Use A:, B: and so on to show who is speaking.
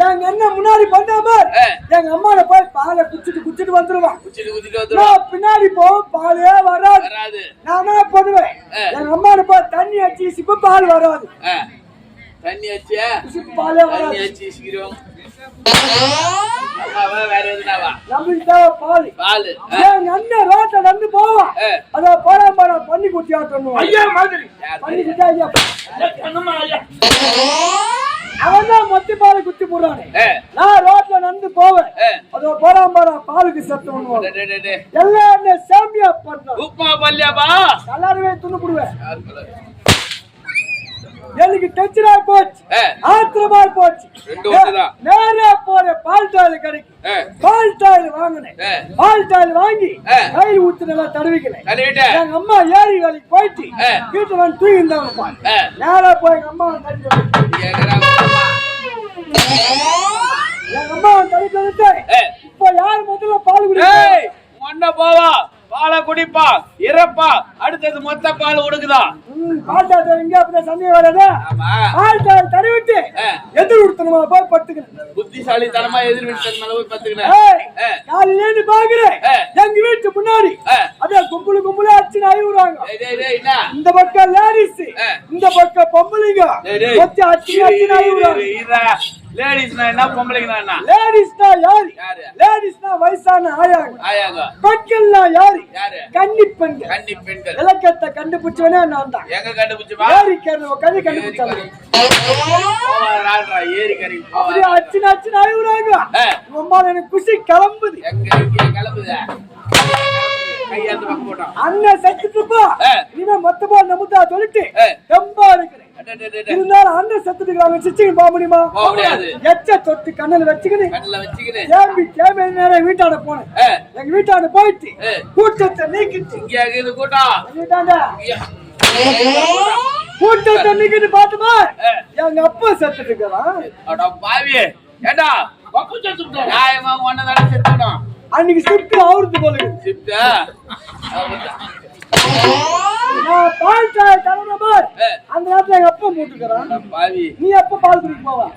A: எங்க அண்ணன் முன்னாடி பண்ணாம எங்க அம்மாவை போய் பாலை குச்சிட்டு வந்துருவான். பின்னாடி போவோம் பாலே வராது. நானா பண்ணுவேன் எங்க அம்மாவை போய் தண்ணி அடிச்சு சிப்ப பால் வராது.
B: தண்ணி அடிச்சு
A: பாலே வராது.
B: வேற எதுனாவா
A: பால் எங்க அண்ணன் ரோட்ல நடந்து போவான். அத போராட பண்ணி குட்டி ஆட்டணும். ஐயா மாதிரி பண்ணி குட்டி ஐயா அவன் தான் மொத்த பால் குத்தி போடுறானே. நான் ரோட்ல நடந்து போவேன். அதோ போராட பாலுக்கு சத்தம் எல்லாம் சாமியா பண்றோம்.
B: உப்புமா பல்லியாபா
A: எல்லாருமே துண்ணு போடுவேன். எனக்கு டென்ஷனா போச்சு. ஆத்திரமா போச்சு. நேரா போற பால் டாயில் கடைக்கு பால் டாயில் வாங்கினேன். பால் டாயில் வாங்கி கையில் ஊத்து நல்லா தடவிக்கிறேன். எங்க அம்மா ஏரி வேலைக்கு போயிட்டு வீட்டுல வந்து தூங்கி இருந்தாங்க. நேரா போய் எங்க அம்மா தடுத்து இப்ப யாரு முதல்ல பால் குடி
B: போவா பாலை குடிப்பா இறப்பா அடுத்தது மொத்த பால் உடுக்குதா.
A: பால் டாயில் எங்க அப்படி சந்தேகம் வராது. பால் டாயில் தடவிட்டு எதிர் விடுத்தணுமா போய் படுத்துக்கிறேன்.
B: புத்திசாலித்தனமா எதிர் வீட்டு மேல போய் படுத்துக்கிறேன்.
A: காலையில பாக்குறேன் எங்க வீட்டு முன்னாடி அப்படியே கும்பலா அடிச்சு அழுகுறாங்க. இந்த பக்கம் லேடிஸ் இந்த பக்கம் பொம்பளைங்க அடிச்சு அழுகுறாங்க.
B: லேடிஸ்னா என்ன பொம்பளைங்கனா என்ன?
A: லேடிஸ்னா யாரு? லேடிஸ்னா வயசான ஆயாங்க. பெண்கள்னா யாரு? கன்னி பெண்கள். இலக்கத்தை கண்டுபிடிச்சவனே நான் தான்.
B: எங்க கண்டுபிடிச்சவா?
A: ஏரி கறி கண்டுபிடிச்சாங்க.
B: ஏரி கறி
A: அப்படியே அடிச்சு அழுகுறாங்க. அம்மா எனக்கு குஷி கிளம்புது.
B: எங்க கிளம்புது? கையாந்து பக்கம் போட்டோம்.
A: அண்ணன் செத்துட்டுப்பா இனிமே மொத்தமா நமுதா சொல்லிட்டு ரொம்ப இருக்கிறேன். இருந்தாலும் அண்ணன் செத்துட்டுக்கிறாங்க. சிச்சிங்க போக முடியுமா? எச்ச தொட்டு கண்ணில் வச்சுக்கின்னு கேமி நேரம் வீட்டாண்ட போனேன். எங்க வீட்டாண்ட போயிட்டு கூட்டத்தை நீக்கிட்டு கூட்டத்தை நீக்கிட்டு பாத்துமா எங்க அப்பா செத்துட்டு இருக்கிறான்.
B: பாவியே ஏண்டா ஒன்னதான செத்துக்கணும்.
A: அன்னைக்கு ஷிப்ட் ஆவுறது போல
B: ஷிப்ட்
A: நான் பால் டாயில் தரன பார் அந்த நேரத்துல எங்க அப்பா மூட்டுக்கறான்.
B: பாவி
A: நீ எப்ப பால் குடிக்க போவா?